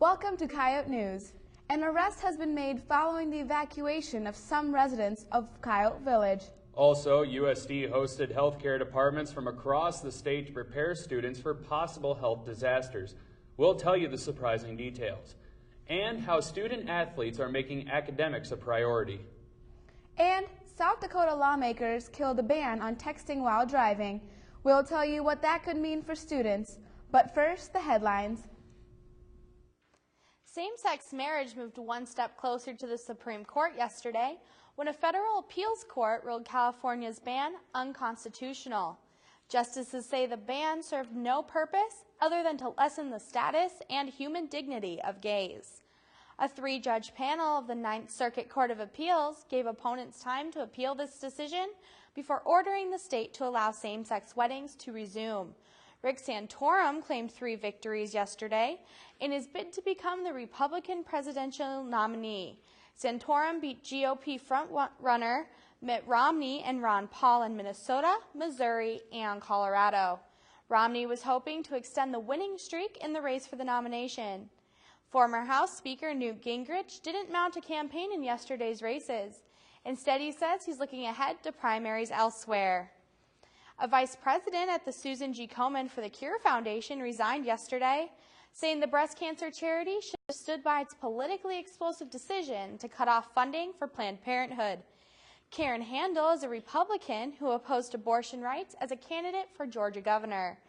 Welcome to Coyote News. An arrest has been made following the evacuation of some residents of Coyote Village. Also, USD hosted healthcare departments from across the state to prepare students for possible health disasters. We'll tell you the surprising details. And how student athletes are making academics a priority. And South Dakota lawmakers killed a ban on texting while driving. We'll tell you what that could mean for students. But first, the headlines. Same-sex marriage moved one step closer to the Supreme Court yesterday when a federal appeals court ruled California's ban unconstitutional. Justices say the ban served no purpose other than to lessen the status and human dignity of gays. A three-judge panel of the Ninth Circuit Court of Appeals gave opponents time to appeal this decision before ordering the state to allow same-sex weddings to resume. Rick Santorum claimed 3 victories yesterday in his bid to become the Republican presidential nominee. Santorum beat GOP front-runner Mitt Romney and Ron Paul in Minnesota, Missouri, and Colorado. Romney was hoping to extend the winning streak in the race for the nomination. Former House Speaker Newt Gingrich didn't mount a campaign in yesterday's races. Instead, he says he's looking ahead to primaries elsewhere. A vice president at the Susan G. Komen for the Cure Foundation resigned yesterday, saying the breast cancer charity should have stood by its politically explosive decision to cut off funding for Planned Parenthood. Karen Handel is a Republican who opposed abortion rights as a candidate for Georgia governor.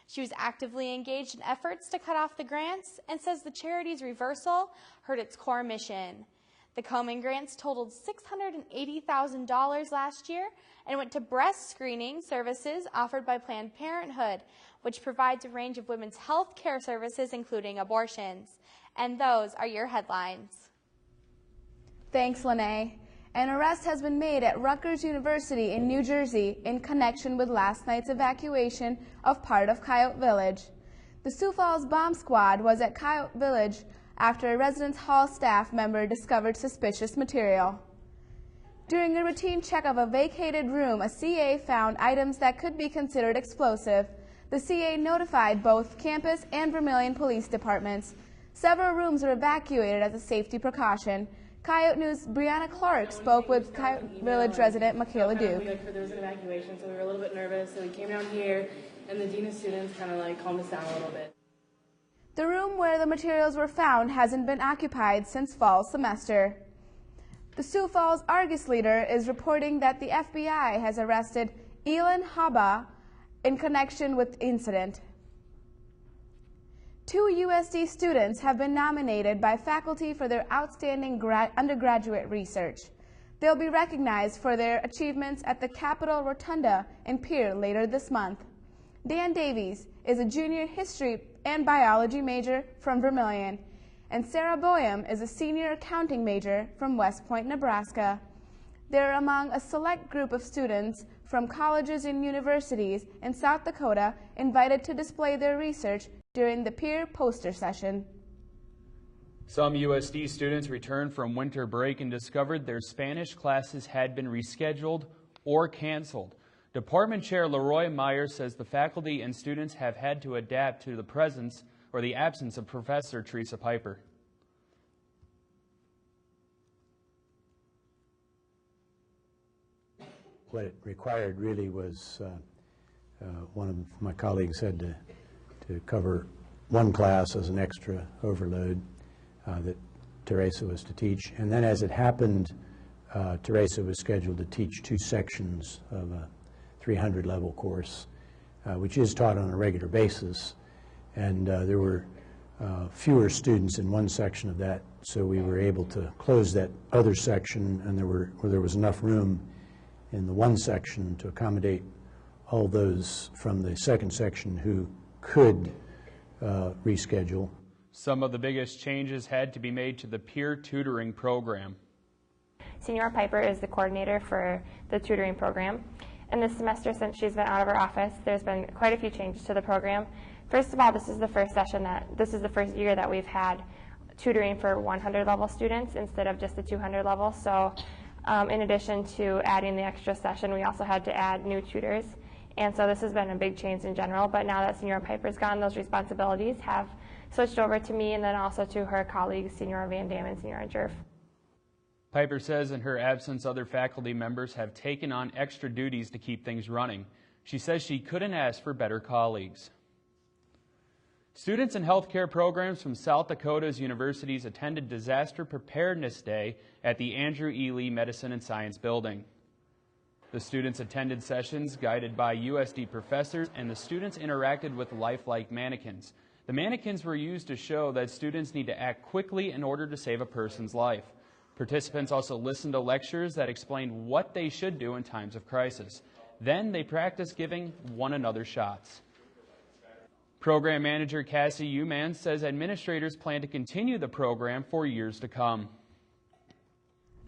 She was actively engaged in efforts to cut off the grants and says the charity's reversal hurt its core mission. The Komen grants totaled $680,000 last year and went to breast screening services offered by Planned Parenthood, which provides a range of women's health care services, including abortions. And those are your headlines. Thanks, Lene. An arrest has been made at Rutgers University in New Jersey in connection with last night's evacuation of part of Coyote Village. The Sioux Falls Bomb Squad was at Coyote Village after a residence hall staff member discovered suspicious material. During a routine check of a vacated room, a CA found items that could be considered explosive. The CA notified both campus and Vermilion police departments. Several rooms were evacuated as a safety precaution. Coyote News' Brianna Clark spoke with Coyote Village resident Michaela Duke. There was an evacuation, so we were a little bit nervous, so we came down here, and the dean of students kind of calmed us down a little bit. The room where the materials were found hasn't been occupied since fall semester. The Sioux Falls Argus leader is reporting that the FBI has arrested Elon Haba in connection with the incident. 2 USD students have been nominated by faculty for their outstanding undergraduate research. They'll be recognized for their achievements at the Capitol Rotunda in Pierre later this month. Dan Davies is a junior history and biology major from Vermilion, and Sarah Boyum is a senior accounting major from West Point, Nebraska. They're among a select group of students from colleges and universities in South Dakota invited to display their research during the peer poster session. Some USD students returned from winter break and discovered their Spanish classes had been rescheduled or canceled. Department Chair Leroy Meyer says the faculty and students have had to adapt to the presence or the absence of Professor Teresa Piper. What it required really was one of my colleagues had to cover one class as an extra overload that Teresa was to teach. And then as it happened, Teresa was scheduled to teach 2 sections of a 300 level course, which is taught on a regular basis. And there were fewer students in one section of that, so we were able to close that other section, and there was enough room in the one section to accommodate all those from the second section who could reschedule. Some of the biggest changes had to be made to the peer tutoring program. Senior Piper is the coordinator for the tutoring program. And this semester, since she's been out of her office, there's been quite a few changes to the program. First of all, this is the first year that we've had tutoring for 100 level students instead of just the 200 level. So in addition to adding the extra session, we also had to add new tutors. And so this has been a big change in general, but now that Senior Piper's gone, those responsibilities have switched over to me and then also to her colleagues, Senior Van Dam and Senior Jerf. Piper says in her absence, other faculty members have taken on extra duties to keep things running. She says she couldn't ask for better colleagues. Students in healthcare programs from South Dakota's universities attended Disaster Preparedness Day at the Andrew E. Lee Medicine and Science Building. The students attended sessions guided by USD professors, and the students interacted with lifelike mannequins. The mannequins were used to show that students need to act quickly in order to save a person's life. Participants also listened to lectures that explained what they should do in times of crisis. Then they practiced giving one another shots. Program manager Cassie Uman says administrators plan to continue the program for years to come.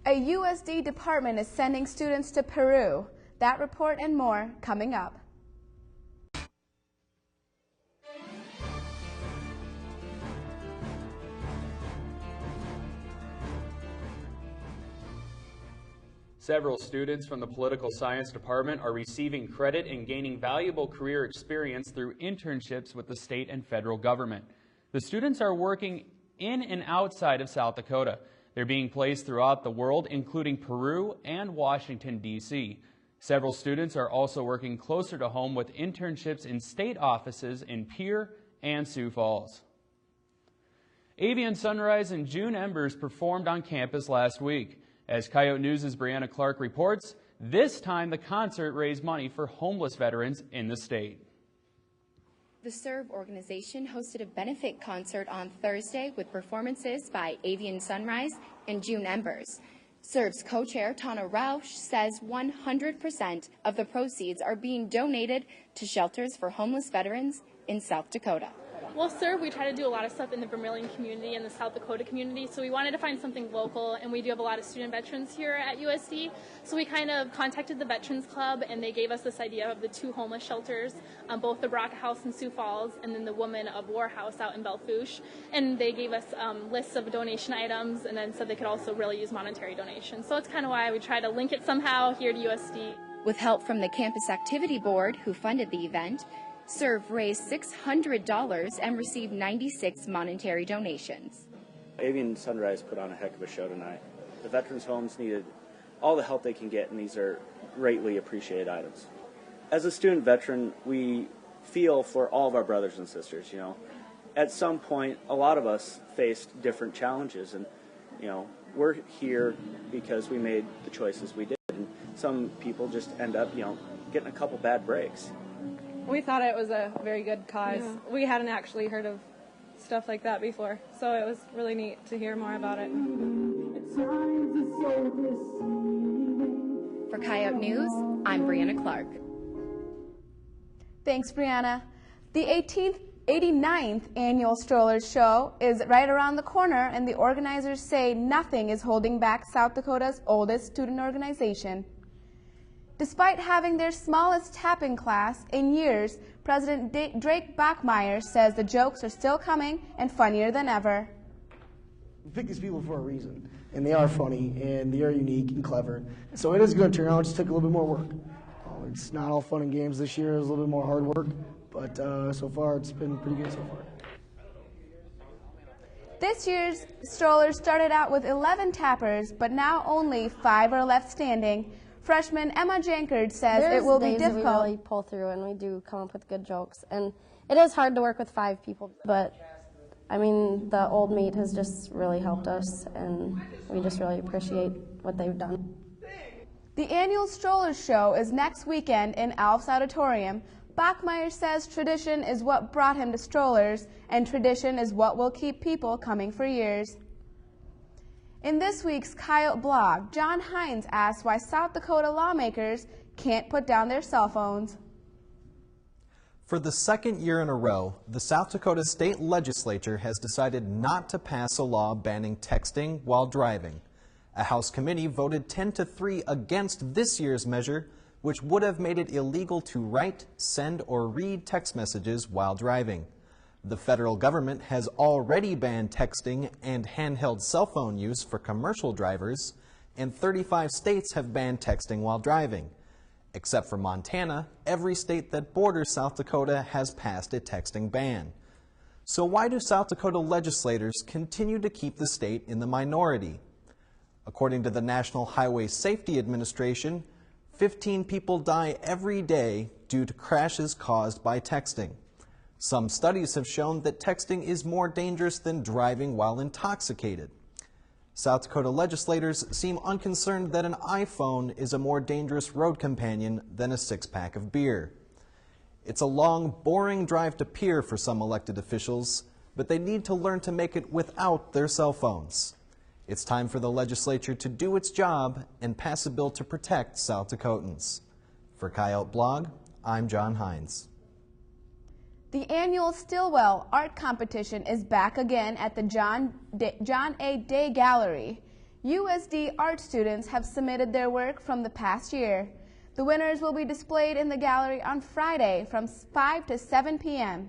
A USD department is sending students to Peru. That report and more coming up. Several students from the political science department are receiving credit and gaining valuable career experience through internships with the state and federal government. The students are working in and outside of South Dakota. They're being placed throughout the world, including Peru and Washington, D.C. Several students are also working closer to home with internships in state offices in Pierre and Sioux Falls. Avian Sunrise and June Embers performed on campus last week. As Coyote News' Brianna Clark reports, this time the concert raised money for homeless veterans in the state. The SERVE organization hosted a benefit concert on Thursday with performances by Avian Sunrise and June Embers. SERVE's co-chair, Tana Rausch, says 100% of the proceeds are being donated to shelters for homeless veterans in South Dakota. Well, SERVE, we try to do a lot of stuff in the Vermilion community and the South Dakota community, so we wanted to find something local, and we do have a lot of student veterans here at USD, so we kind of contacted the Veterans Club, and they gave us this idea of the 2 homeless shelters, both the Baraka House in Sioux Falls and then the Women of War House out in Belfouche, and they gave us lists of donation items and then said they could also really use monetary donations. So that's kind of why we try to link it somehow here to USD. With help from the Campus Activity Board, who funded the event, SERVE raised $600 and received 96 monetary donations. Avian Sunrise put on a heck of a show tonight. The veterans' homes needed all the help they can get, and these are greatly appreciated items. As a student veteran, we feel for all of our brothers and sisters, you know. At some point, a lot of us faced different challenges, and, you know, we're here because we made the choices we did. And some people just end up, you know, getting a couple bad breaks. We thought it was a very good cause. Yeah. We hadn't actually heard of stuff like that before, so it was really neat to hear more about it. For Coyote News, I'm Brianna Clark. Thanks, Brianna. The 89th annual Strollers Show is right around the corner, and the organizers say nothing is holding back South Dakota's oldest student organization. Despite having their smallest tap-in class in years, President Drake Bachmeyer says the jokes are still coming and funnier than ever. We pick these people for a reason, and they are funny, and they are unique and clever. So it is going to turn out. It just took a little bit more work. It's not all fun and games this year. It was a little bit more hard work, but so far it's been pretty good so far. This year's Strollers started out with 11 tappers, but now only 5 are left standing. Freshman Emma Jankard says it will be difficult. That we really pull through, and we do come up with good jokes. And it is hard to work with 5 people, but I mean, the old meat has just really helped us, and we just really appreciate what they've done. The annual Strollers Show is next weekend in Alf's Auditorium. Bachmeyer says tradition is what brought him to Strollers, and tradition is what will keep people coming for years. In this week's Coyote blog, John Hines asks why South Dakota lawmakers can't put down their cell phones. For the second year in a row, the South Dakota State Legislature has decided not to pass a law banning texting while driving. A House committee voted 10-3 against this year's measure, which would have made it illegal to write, send, or read text messages while driving. The federal government has already banned texting and handheld cell phone use for commercial drivers, and 35 states have banned texting while driving. Except for Montana, every state that borders South Dakota has passed a texting ban. So why do South Dakota legislators continue to keep the state in the minority? According to the National Highway Safety Administration, 15 people die every day due to crashes caused by texting. Some studies have shown that texting is more dangerous than driving while intoxicated. South Dakota legislators seem unconcerned that an iPhone is a more dangerous road companion than a six-pack of beer. It's a long, boring drive to Pierre for some elected officials, but they need to learn to make it without their cell phones. It's time for the legislature to do its job and pass a bill to protect South Dakotans. For Coyote Blog, I'm John Hines. The annual Stillwell Art Competition is back again at the John A. Day Gallery. USD art students have submitted their work from the past year. The winners will be displayed in the gallery on Friday from 5 to 7 p.m.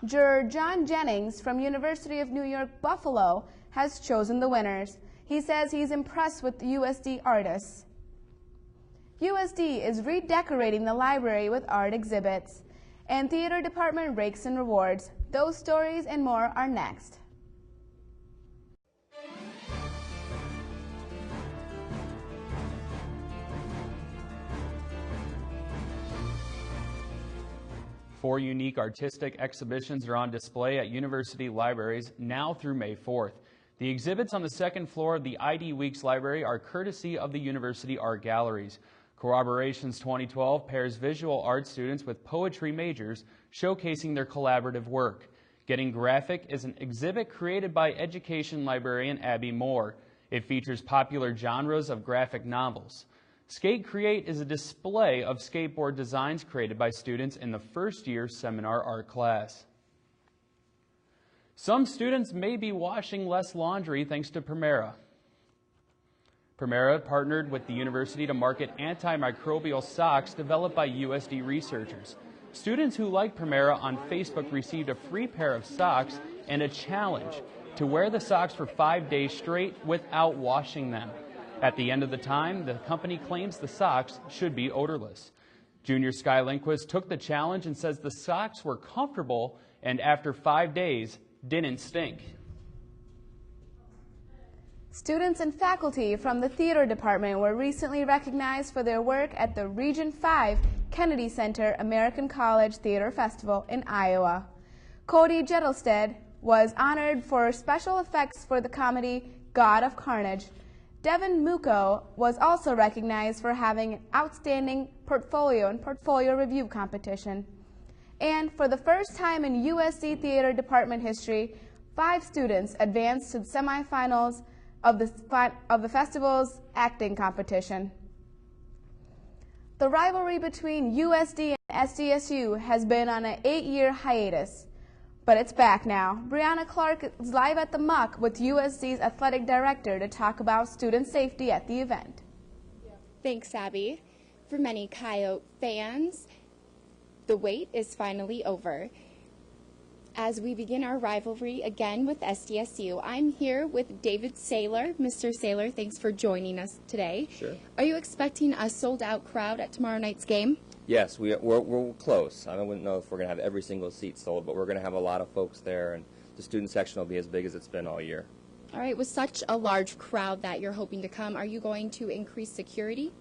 Juror John Jennings from University of New York, Buffalo has chosen the winners. He says he's impressed with the USD artists. USD is redecorating the library with art exhibits, and theater department rakes in rewards. Those stories and more are next. Four unique artistic exhibitions are on display at university libraries now through May 4th. The exhibits on the second floor of the ID Weeks Library are courtesy of the University Art Galleries. Corroborations 2012 pairs visual art students with poetry majors showcasing their collaborative work. Getting Graphic is an exhibit created by education librarian Abby Moore. It features popular genres of graphic novels. Skate Create is a display of skateboard designs created by students in the first year seminar art class. Some students may be washing less laundry thanks to Primera. Primera partnered with the university to market antimicrobial socks developed by USD researchers. Students who like Primera on Facebook received a free pair of socks and a challenge to wear the socks for 5 days straight without washing them. At the end of the time, the company claims the socks should be odorless. Junior Sky Lindquist took the challenge and says the socks were comfortable and after 5 days didn't stink. Students and faculty from the theater department were recently recognized for their work at the Region 5 Kennedy Center American College Theater Festival in Iowa. Cody Jettelstead was honored for special effects for the comedy God of Carnage. Devin Muko was also recognized for having an outstanding portfolio and portfolio review competition. And for the first time in USC Theater Department history, 5 students advanced to the semifinals of the festival's acting competition. The rivalry between USD and SDSU has been on an 8-year hiatus, but it's back now. Brianna Clark is live at the Muck with USD's athletic director to talk about student safety at the event. Thanks, Abby. For many Coyote fans, the wait is finally over. As we begin our rivalry again with SDSU, I'm here with David Saylor. Mr. Saylor, thanks for joining us today. Sure. Are you expecting a sold-out crowd at tomorrow night's game? Yes, we're close. I wouldn't know if we're going to have every single seat sold, but we're going to have a lot of folks there, and the student section will be as big as it's been all year. All right, with such a large crowd that you're hoping to come, are you going to increase security?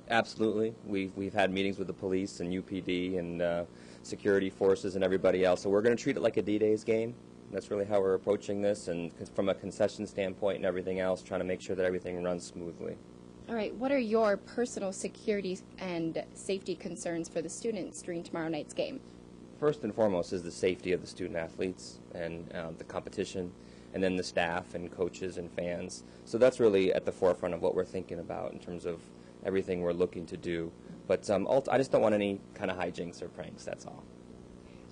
Absolutely. We've had meetings with the police and UPD and security forces and everybody else, so we're going to treat it like a D-Days game. That's really how we're approaching this, and from a concession standpoint and everything else, trying to make sure that everything runs smoothly. All right, what are your personal security and safety concerns for the students during tomorrow night's game? First and foremost is the safety of the student athletes and the competition, and then the staff and coaches and fans. So that's really at the forefront of what we're thinking about in terms of everything we're looking to do. But I just don't want any kind of hijinks or pranks, that's all.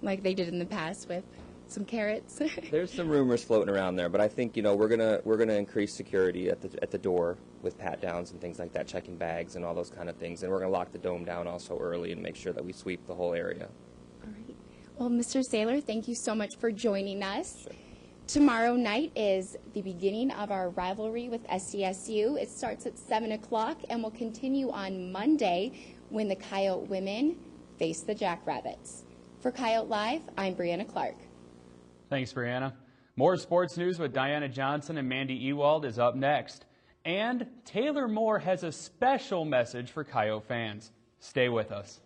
Like they did in the past with some carrots? There's some rumors floating around there, but I think, you know, we're gonna increase security at the door with pat downs and things like that, checking bags and all those kind of things, and we're gonna lock the dome down also early and make sure that we sweep the whole area. All right. Well, Mr. Saylor, thank you so much for joining us. Sure. Tomorrow night is the beginning of our rivalry with SDSU. It starts at 7 o'clock and will continue on Monday when the Coyote women face the Jackrabbits. For Coyote Live, I'm Brianna Clark. Thanks, Brianna. More sports news with Diana Johnson and Mandy Ewald is up next. And Taylor Moore has a special message for Coyote fans. Stay with us.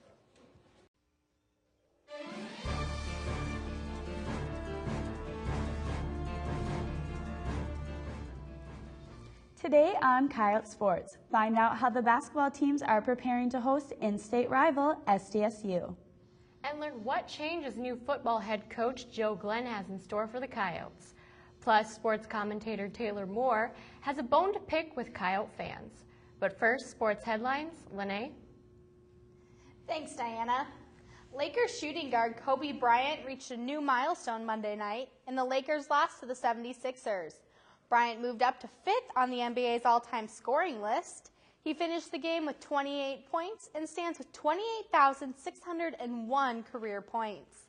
Today on Coyote Sports, find out how the basketball teams are preparing to host in-state rival SDSU. And learn what changes new football head coach Joe Glenn has in store for the Coyotes. Plus, sports commentator Taylor Moore has a bone to pick with Coyote fans. But first, sports headlines. Lene? Thanks, Diana. Lakers shooting guard Kobe Bryant reached a new milestone Monday night in the Lakers' loss to the 76ers. Bryant moved up to 5th on the NBA's all-time scoring list. He finished the game with 28 points and stands with 28,601 career points.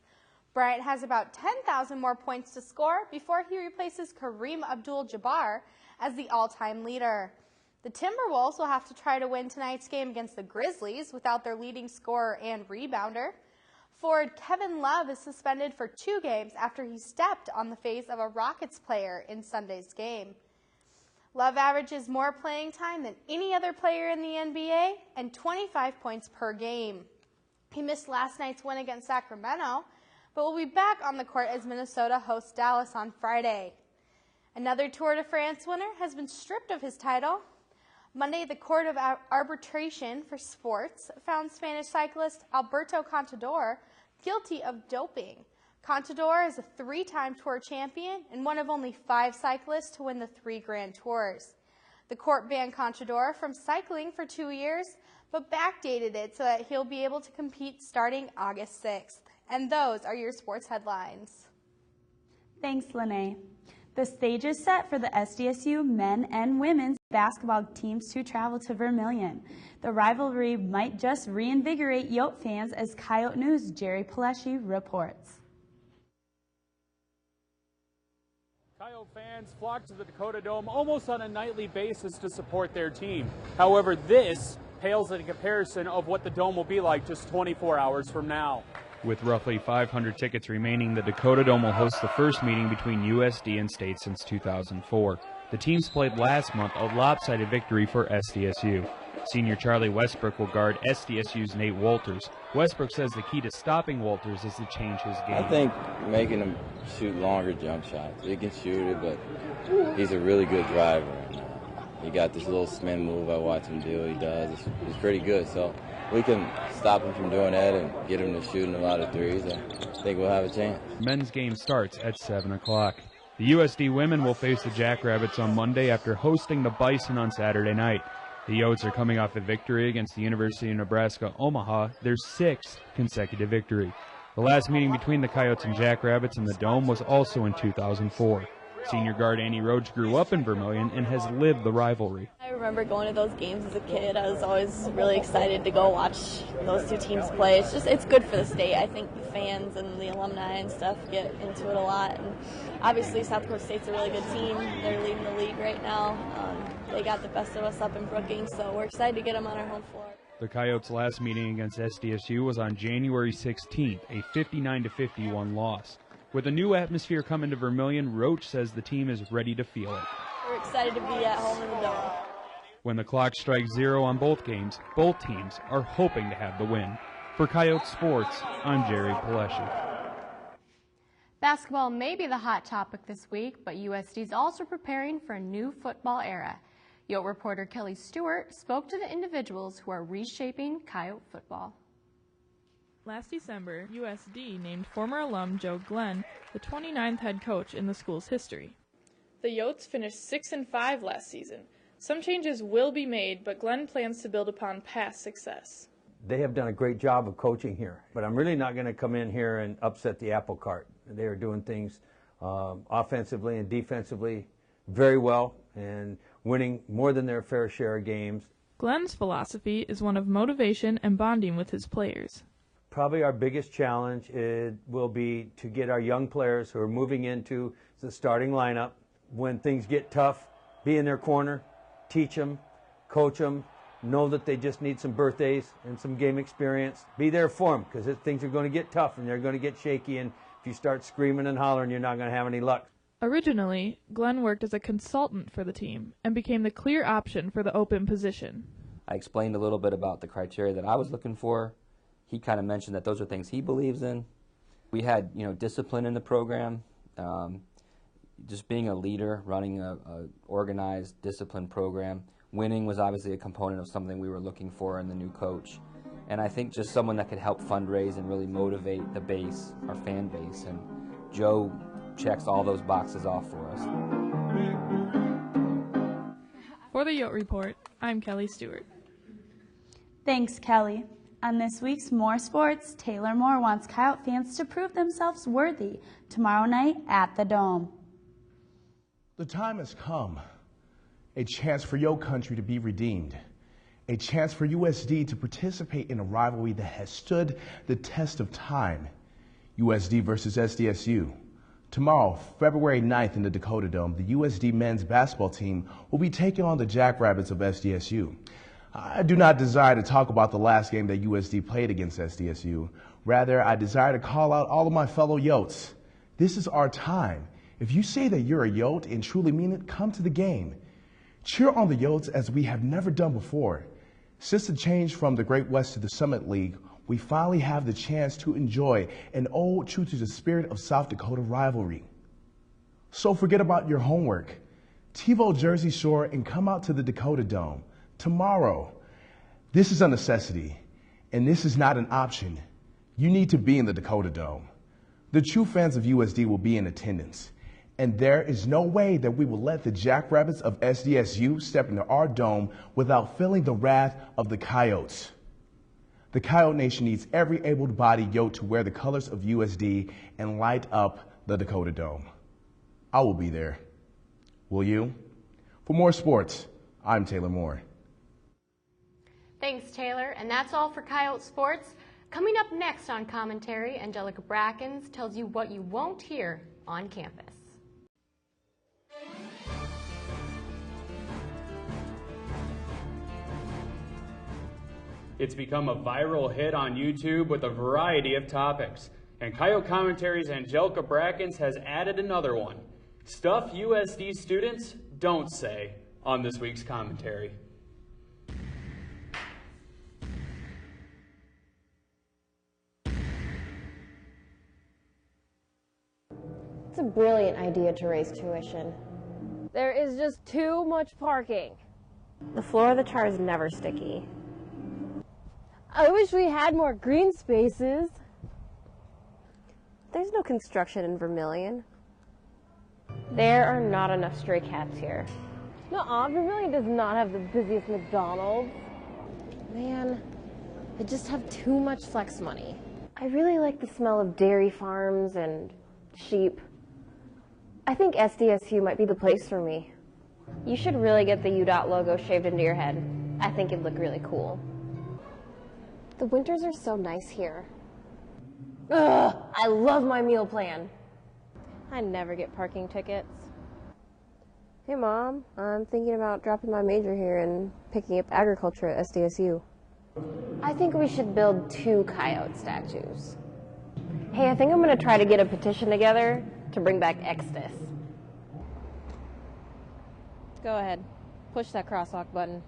Bryant has about 10,000 more points to score before he replaces Kareem Abdul-Jabbar as the all-time leader. The Timberwolves will have to try to win tonight's game against the Grizzlies without their leading scorer and rebounder. Forward Kevin Love is suspended for 2 games after he stepped on the face of a Rockets player in Sunday's game. Love averages more playing time than any other player in the NBA and 25 points per game. He missed last night's win against Sacramento, but will be back on the court as Minnesota hosts Dallas on Friday. Another Tour de France winner has been stripped of his title. Monday, the Court of Arbitration for Sports found Spanish cyclist Alberto Contador guilty of doping. Contador is a 3-time Tour champion and one of only 5 cyclists to win the 3 Grand Tours. The court banned Contador from cycling for 2 years, but backdated it so that he'll be able to compete starting August 6th. And those are your sports headlines. Thanks, Lene. The stage is set for the SDSU men and women's basketball teams to travel to Vermillion. The rivalry might just reinvigorate Yote fans, as Coyote News' Jerry Paleschi reports. Coyote fans flock to the Dakota Dome almost on a nightly basis to support their team. However, this pales in comparison of what the Dome will be like just 24 hours from now. With roughly 500 tickets remaining, the Dakota Dome will host the first meeting between USD and state since 2004. The teams played last month, a lopsided victory for SDSU. Senior Charlie Westbrook will guard SDSU's Nate Walters. Westbrook says the key to stopping Walters is to change his game. I think making him shoot longer jump shots. He can shoot it, but he's a really good driver. And, he got this little spin move I watch him do. He does. It's pretty good. So we can stop him from doing that and get him to shooting a lot of threes. I think we'll have a chance. Men's game starts at 7 o'clock. The USD women will face the Jackrabbits on Monday after hosting the Bison on Saturday night. The Yotes are coming off a victory against the University of Nebraska-Omaha, their 6th consecutive victory. The last meeting between the Coyotes and Jackrabbits in the Dome was also in 2004. Senior guard Annie Rhodes grew up in Vermillion and has lived the rivalry. I remember going to those games as a kid. I was always really excited to go watch those 2 teams play. It's good for the state. I think the fans and the alumni and stuff get into it a lot. And obviously South Dakota State's a really good team. They're leading the league right now. They got the best of us up in Brookings, so we're excited to get them on our home floor. The Coyotes' last meeting against SDSU was on January 16th, a 59-51 loss. With a new atmosphere coming to Vermillion, Roach says the team is ready to feel it. We're excited to be at home in the Dome. When the clock strikes 0 on both games, both teams are hoping to have the win. For Coyote Sports, I'm Jerry Paleschi. Basketball may be the hot topic this week, but USD is also preparing for a new football era. Yote reporter Kelly Stewart spoke to the individuals who are reshaping Coyote football. Last December, USD named former alum Joe Glenn the 29th head coach in the school's history. The Yotes finished 6-5 last season. Some changes will be made, but Glenn plans to build upon past success. They have done a great job of coaching here, but I'm really not going to come in here and upset the apple cart. They are doing things offensively and defensively very well and winning more than their fair share of games. Glenn's philosophy is one of motivation and bonding with his players. Probably our biggest challenge will be to get our young players who are moving into the starting lineup, when things get tough, be in their corner, teach them, coach them, know that they just need some birthdays and some game experience. Be there for them, because things are going to get tough and they're going to get shaky, and If you start screaming and hollering, you're not going to have any luck. Originally, Glenn worked as a consultant for the team and became the clear option for the open position. I explained a little bit about the criteria that I was looking for. He kind of mentioned that those are things he believes in. We had, discipline in the program, just being a leader, running a organized, disciplined program. Winning was obviously a component of something we were looking for in the new coach. And I think just someone that could help fundraise and really motivate the base, our fan base. And Joe checks all those boxes off for us. For the Yote Report, I'm Kelly Stewart. Thanks, Kelly. On this week's More Sports, Taylor Moore wants Coyote fans to prove themselves worthy tomorrow night at the Dome. The time has come. A chance for Yote Country to be redeemed. A chance for USD to participate in a rivalry that has stood the test of time. USD versus SDSU. Tomorrow, February 9th in the Dakota Dome, the USD men's basketball team will be taking on the Jackrabbits of SDSU. I do not desire to talk about the last game that USD played against SDSU. Rather, I desire to call out all of my fellow Yotes. This is our time. If you say that you're a Yote and truly mean it, come to the game. Cheer on the Yotes as we have never done before. Since the change from the Great West to the Summit League, we finally have the chance to enjoy an ode true to the spirit of South Dakota rivalry. So forget about your homework. TiVo Jersey Shore and come out to the Dakota Dome tomorrow. This is a necessity, and this is not an option. You need to be in the Dakota Dome. The true fans of USD will be in attendance, and there is no way that we will let the Jackrabbits of SDSU step into our dome without feeling the wrath of the Coyotes. The Coyote Nation needs every able-bodied Yote to wear the colors of USD and light up the Dakota Dome. I will be there. Will you? For more sports, I'm Taylor Moore. Thanks, Taylor. And that's all for Coyote Sports. Coming up next on Commentary, Angelica Brackens tells you what you won't hear on campus. It's become a viral hit on YouTube with a variety of topics. And Coyote Commentary's Angelica Brackens has added another one. Stuff USD students don't say on this week's commentary. It's a brilliant idea to raise tuition. There is just too much parking. The floor of the char is never sticky. I wish we had more green spaces. There's no construction in Vermilion. There are not enough stray cats here. Nuh-uh, Vermilion does not have the busiest McDonald's. Man, they just have too much flex money. I really like the smell of dairy farms and sheep. I think SDSU might be the place for me. You should really get the UDOT logo shaved into your head. I think it'd look really cool. The winters are so nice here. Ugh, I love my meal plan. I never get parking tickets. Hey Mom, I'm thinking about dropping my major here and picking up agriculture at SDSU. I think we should build 2 coyote statues. Hey, I think I'm gonna try to get a petition together to bring back Exodus. Go ahead, push that crosswalk button.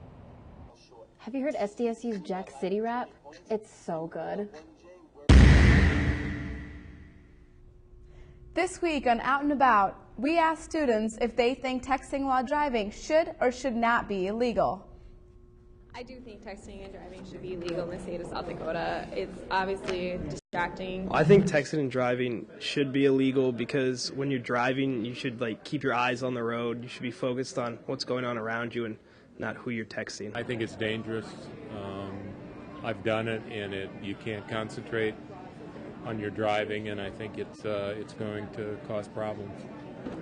Have you heard SDSU's Jack City rap? It's so good. This week on Out and About, we asked students if they think texting while driving should or should not be illegal. I do think texting and driving should be illegal in the state of South Dakota. It's obviously distracting. I think texting and driving should be illegal because when you're driving, you should keep your eyes on the road. You should be focused on what's going on around you and not who you're texting. I think it's dangerous. I've done it, and you can't concentrate on your driving, and I think it's going to cause problems.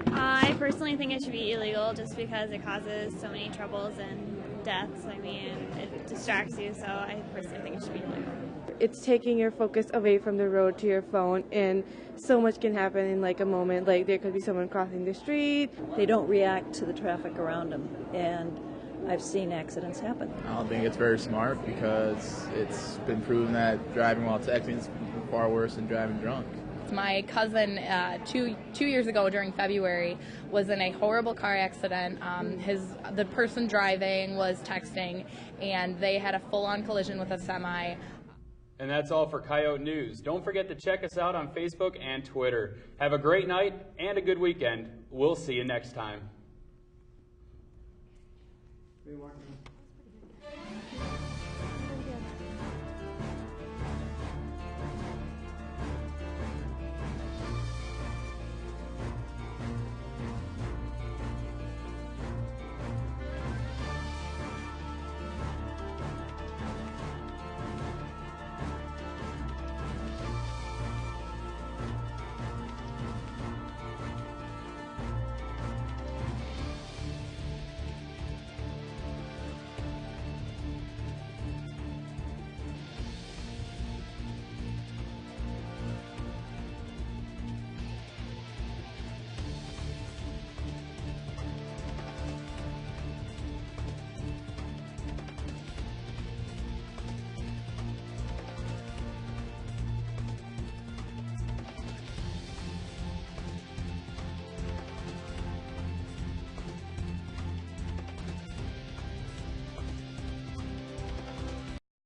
I personally think it should be illegal just because it causes so many troubles and deaths. I mean, it distracts you, so I personally think it should be illegal. It's taking your focus away from the road to your phone, and so much can happen in a moment. There could be someone crossing the street. They don't react to the traffic around them, and I've seen accidents happen. I don't think it's very smart because it's been proven that driving while texting is far worse than driving drunk. My cousin, two years ago during February, was in a horrible car accident. The person driving was texting, and they had a full-on collision with a semi. And that's all for Coyote News. Don't forget to check us out on Facebook and Twitter. Have a great night and a good weekend. We'll see you next time.